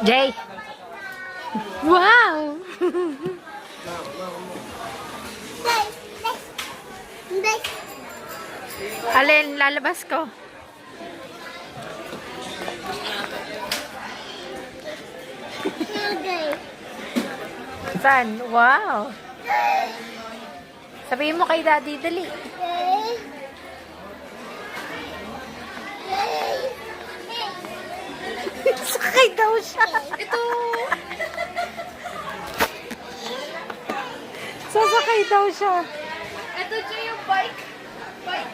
Jay! Wow! Alin, lalabas ko. Saan? Wow! Sabihin mo kay Daddy, dali. Sakay daw siya. Ito. Sasakay daw siya. Ito siya yung bike. Bike.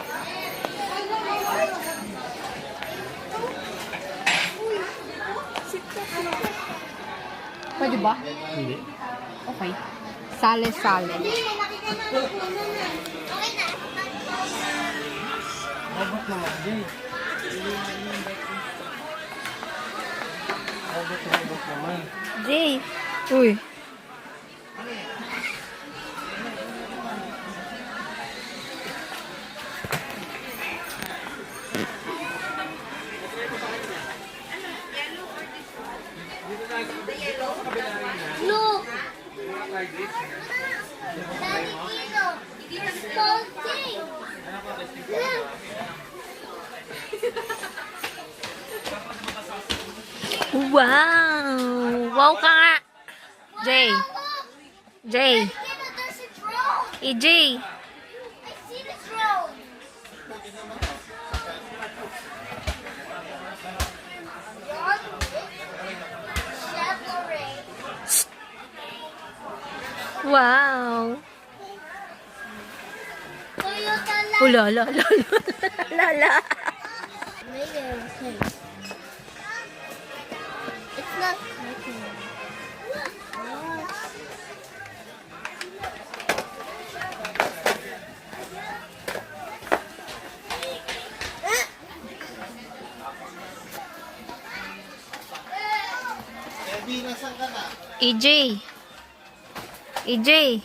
Pwede ba? Hindi. Okay. Sale-sale. Robot naman, Jay. Robot naman. Jay. Uy. Look! Daddy, Kino! Salty! Wow! Wow ka nga. Jay. Jay. Kino, there's a drone! EJ. I see the drone! John Chevrolet. Wow. Toyota Oh, la, la, la, la, la, la. It's not clicking. EJ. EJ.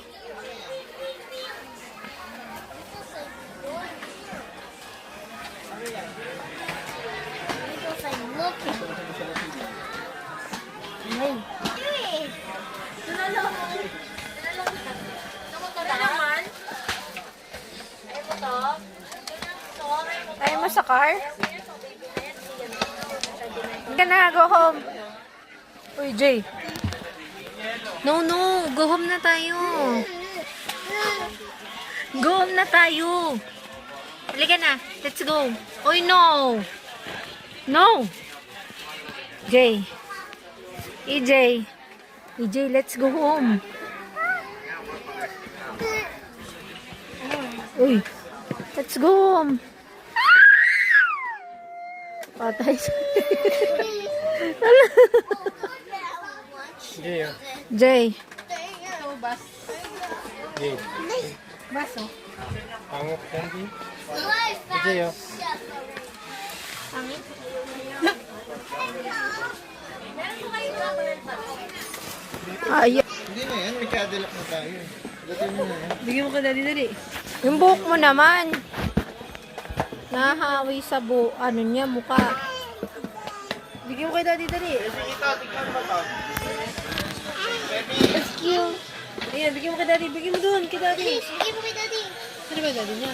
Because I'm looking. Hey. Ayaw mo sa car? Hindi ka na, go home. Uy, Jay. No, no. Go home na tayo. Go home na tayo. Halika na. Let's go. Uy, no. No. Jay. EJ. EJ, let's go home. Uy. Let's go home. Patay siya. Jay, oh. Jay. Ito, bus. Jay. Bus, oh. Pangok yan, Jay. Life Jay, oh. Ay, Hindi na yan, may Cadillac na tayo. Dating mo na yan. Bigyan mo ka dali-dali. yung buhok mo naman. Nahahawi sa ano niya, mukha. Bigyan mo kay daddy dali. Excuse. Ayan, bigyan mo kay daddy. Bigyan mo doon kay daddy. Please, give me daddy. Ano ba daddy niya?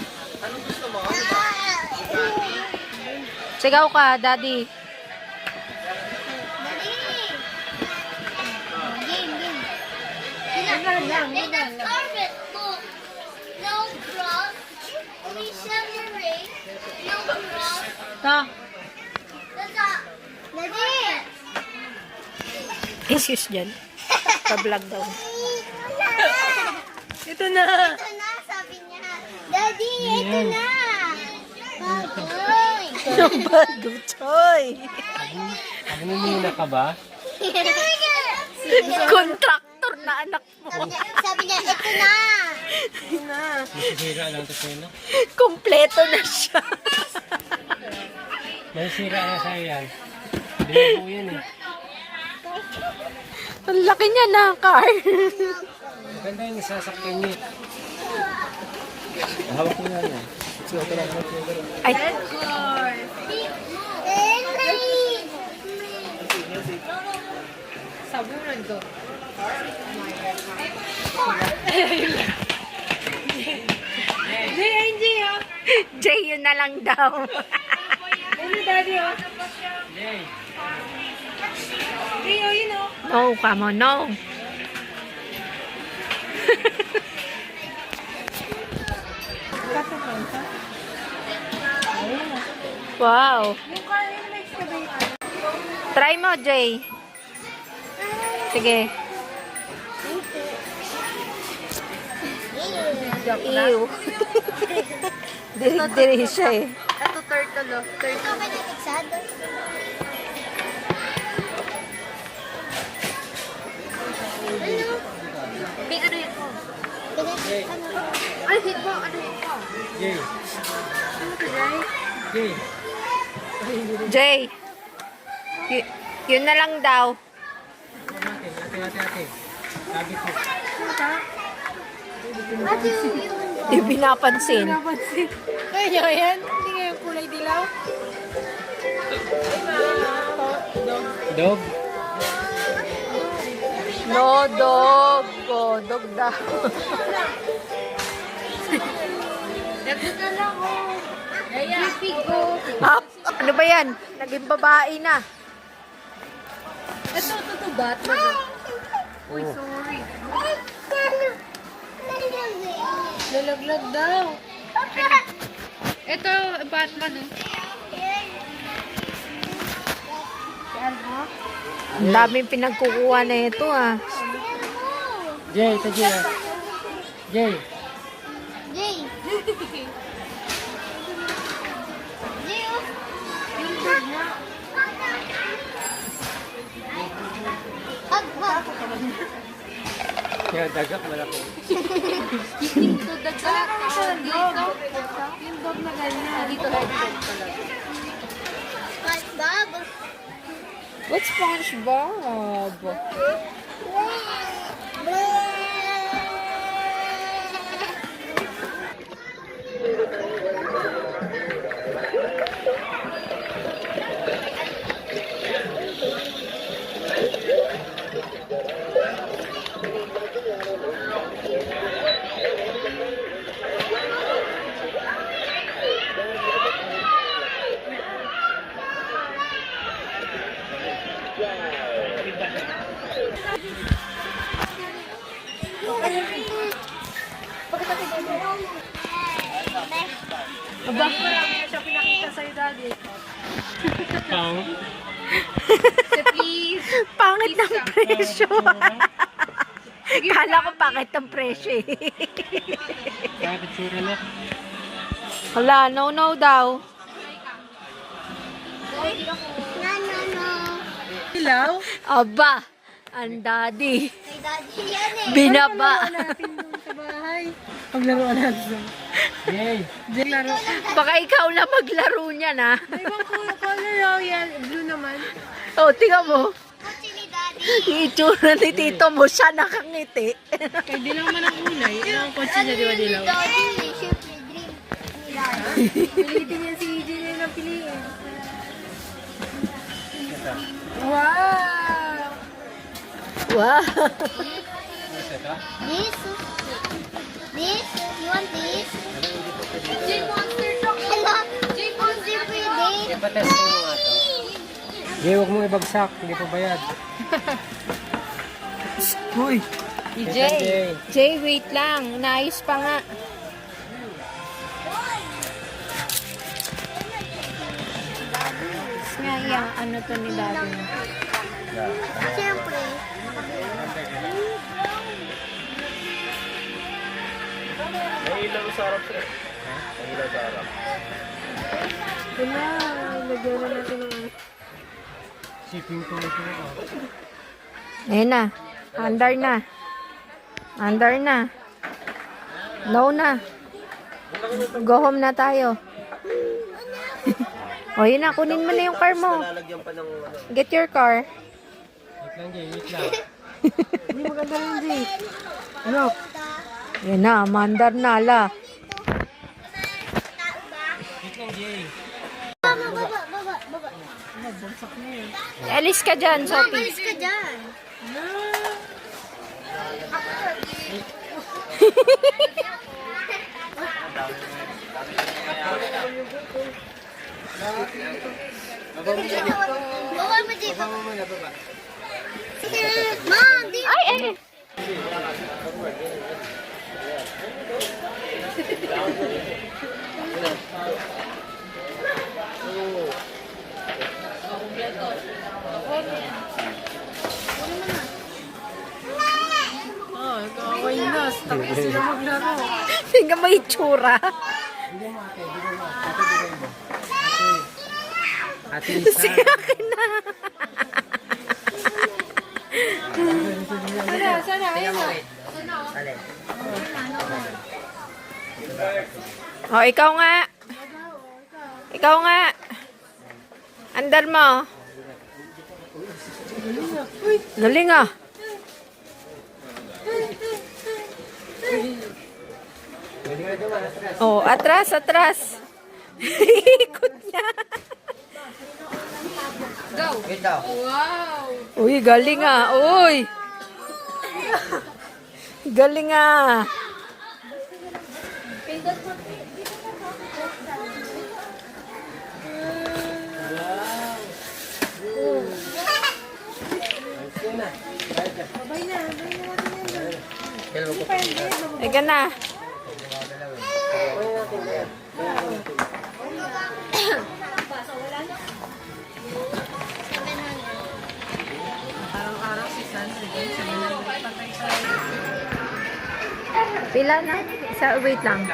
Sigaw ka, daddy. Daddy. That's carpet. Look. No cross. Only Chevrolet. No cross. Ta. That's a... Daddy. Excuse dyan. Pa-vlog daw. Ito na. Ito na, sabi niya. Daddy, ito na. Bagoy. Badutoy. Ano muna ka ba? Kontraktor na anak mo. Sabi niya, ito na. Masisira lang ito sa'yo, no? Kompleto na siya. Masisira na sa'yo yan. Hindi mo po yan, eh. Ang laki niya na, car. Maganda yung sasakyan niya. Hawak mo na yan. Ito lang. Ay, tabunan to. Jay, ayun Jay, oh. Jay, yun na lang daw. Ayun na, daddy, oh. Jay. Jay, oh, yun, oh. No, come on, no. Wow. Yung car, yung na-excavate. Try mo, Jay. Sige. Ew. Diri-diri siya eh. Ito turtle, oh. Turtle. Ito ka natiksado. Ano? May ano yun po? Ano? Ano hit mo? Ano hit mo? Jay. Jay. Jay. Yun na lang daw. Ate. Sabi ko. Ate, yun. Di pinapansin. Napansin. Ayun nyo, yan. Hindi nga yung kulay dilaw. Dog. No, dog. Oh, dog daw. Nagpunta lang, oh. Pipig ko. Up. Ano ba yan? Naging babae na. Ito, bat. Uy, sorry. Lalaglag daw. Ito, Batman, oh. Ang daming pinagkukuha na ito ah. Jay, ito Jay. Jay. Jay. Jay, oh. Hag. Kaya dagak malaki. Dito, dagdag. Dito. Yung dog na ganyan. Dito, headset talaga. SpongeBob. What's SpongeBob? Aba, marami siya pinakita sa'yo, daddy. Pang. Please. Pangit ng presyo. Kala ko pangit ng presyo eh. Bakit sura na? Hala, no daw. No. Dilaw? Aba, ang daddy. Kay daddy yan eh. Binaba. Natin doon sa bahay. Paglaruan natin. Jay. Jay, laro. Baka ikaw na maglaro niya na. Ibang color raw yan. Blue naman. O, tingnan mo. Kotse ni daddy. Yung itsura ni tito mo, siya nakangiti. Kaya dilaw man ang kulay. Ano ang kotse niya, di ba dilaw? Daddy, syempre, dream. Nila. Pilitin niya si EJ na yung napiliin. Wow! Wow. This? This? You want this? J-Monster truck. Hello? J-Monster pwede. Ipates ko nga ito. Jay, huwag mong ibagsak. Hindi pa bayad. Uy. Ito, Jay. Jay, wait lang. Naayos pa nga. Nga, yung ano to ni daddy. Siyempre. Wala. Lagyan na natin ng ano. Shipping to ito. Ayun na. Under na. Under na. No na. Go home na tayo. O, yun na. Kunin mo na yung car mo. Get your car. Wait lang, Jay. Wait lang. Hindi maganda rin, Jay. Ano? Yan na. Mandar na la. Wait lang, Jay. Baba. Alis ka dyan, Sophie. Alis ka dyan. Baba mo, Jay. Mom, di. Ay, ay, ay. Tingnan mo yung tsura. Ate Lisa. Si akin na. O, ikaw nga. Ikaw nga. Andar mo. Galing ah. Oh, atras, atras. Ikot niya. Uy, galing ah. Uy. Galing ah. Eka na. Pila na? Wait lang.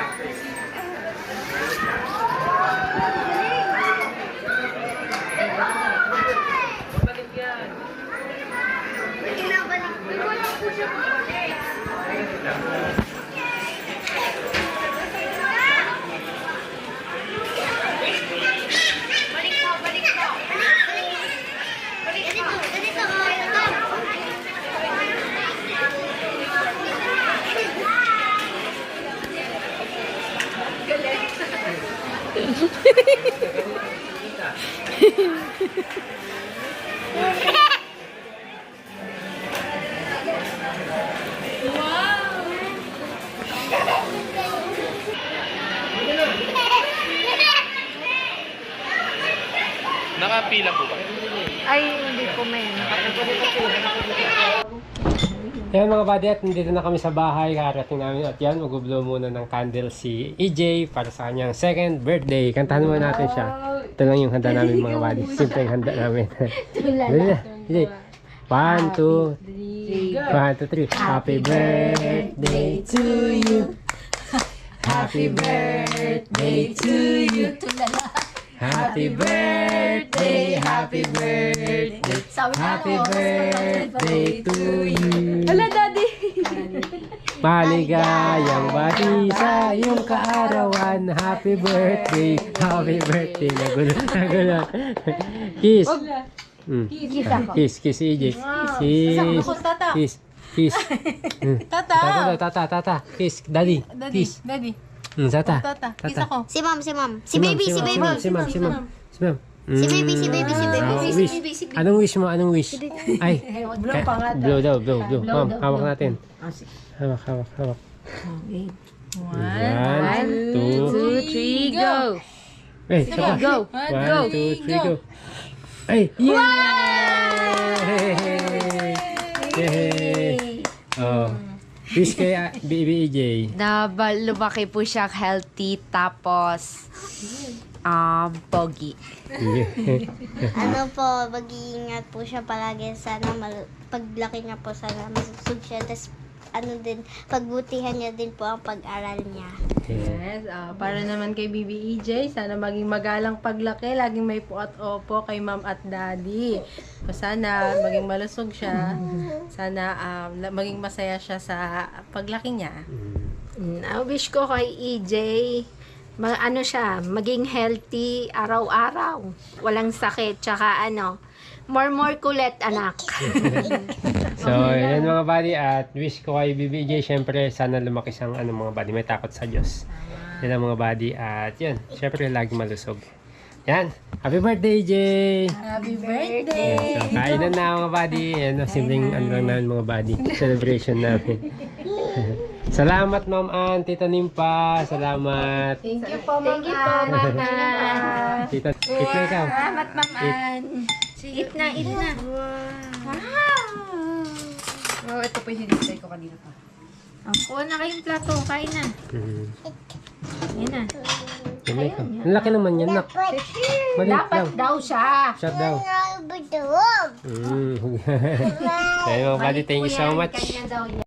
Nakapila po ba? Ay, hindi ko men. Yan mga buddy, at nandito na kami sa bahay. Karating namin at yan, mag-blow muna ng candle si EJ para sa kanyang second birthday. Kantahan muna natin siya. Ito lang yung handa namin mga buddy. Simple yung handa namin. Dali na, EJ. 1, 2, 1, 2, 3. Happy birthday to you. Happy birthday to you. Happy birthday, happy birthday, happy birthday to you. Hala, Daddy. Maligayang bati sa iyong kaarawan. Happy birthday, nagulo. Kiss. Kiss, EJ. Kiss. Tata. Kiss, daddy. Kiss. Daddy. Tata. Kiss ako. Si mom. Si baby. Si ma'am. Si baby. Anong wish mo? Ay. Blow daw. Ma'am, hawak natin. Hawak. 1, 2, 2, 3, go. Hey, saka. Go. 1, 2, 3, go. Ay! Yay! Oh. Wish kay Baby EJ. Lumaki po siya healthy, tapos pogi. Ano po, mag-iingat po siya palagi. Sana paglaki niya po, sana masusog siya. Tapos pagbutihan niya din po ang pag-aral niya. Yes, para naman kay Baby EJ, sana maging magalang paglaki, laging may po at opo kay ma'am at daddy. So, sana maging malusog siya, sana maging masaya siya sa paglaki niya. Wish ko kay EJ, maging healthy araw-araw. Walang sakit, tsaka more kulit, anak. So, yan mga buddy, at wish ko kay Baby EJ, syempre, sana lumaki siyang mga buddy, may takot sa Diyos. Yan ang mga buddy, at yan, syempre, lagi malusog. Yan, happy birthday, EJ! Happy birthday! So, kainan na mga buddy. Yan, simpleng lang namin mga buddy. Celebration namin. Salamat, Ma'am Ann. Tita Nimpa. Salamat. Thank you po, Mama. Tita, eat na ikaw. Salamat, maman. Eat na, eat na. Oh, ito po yung hinintay ko kanina pa. Kuha na kayong plato. Kain na. Yan na. Yan na ikaw. Ang laki naman yan, nak. Maliit Dapat lang. daw siya. Shut down. Ayun, mga buddy. Thank you so much. Kanya daw yan.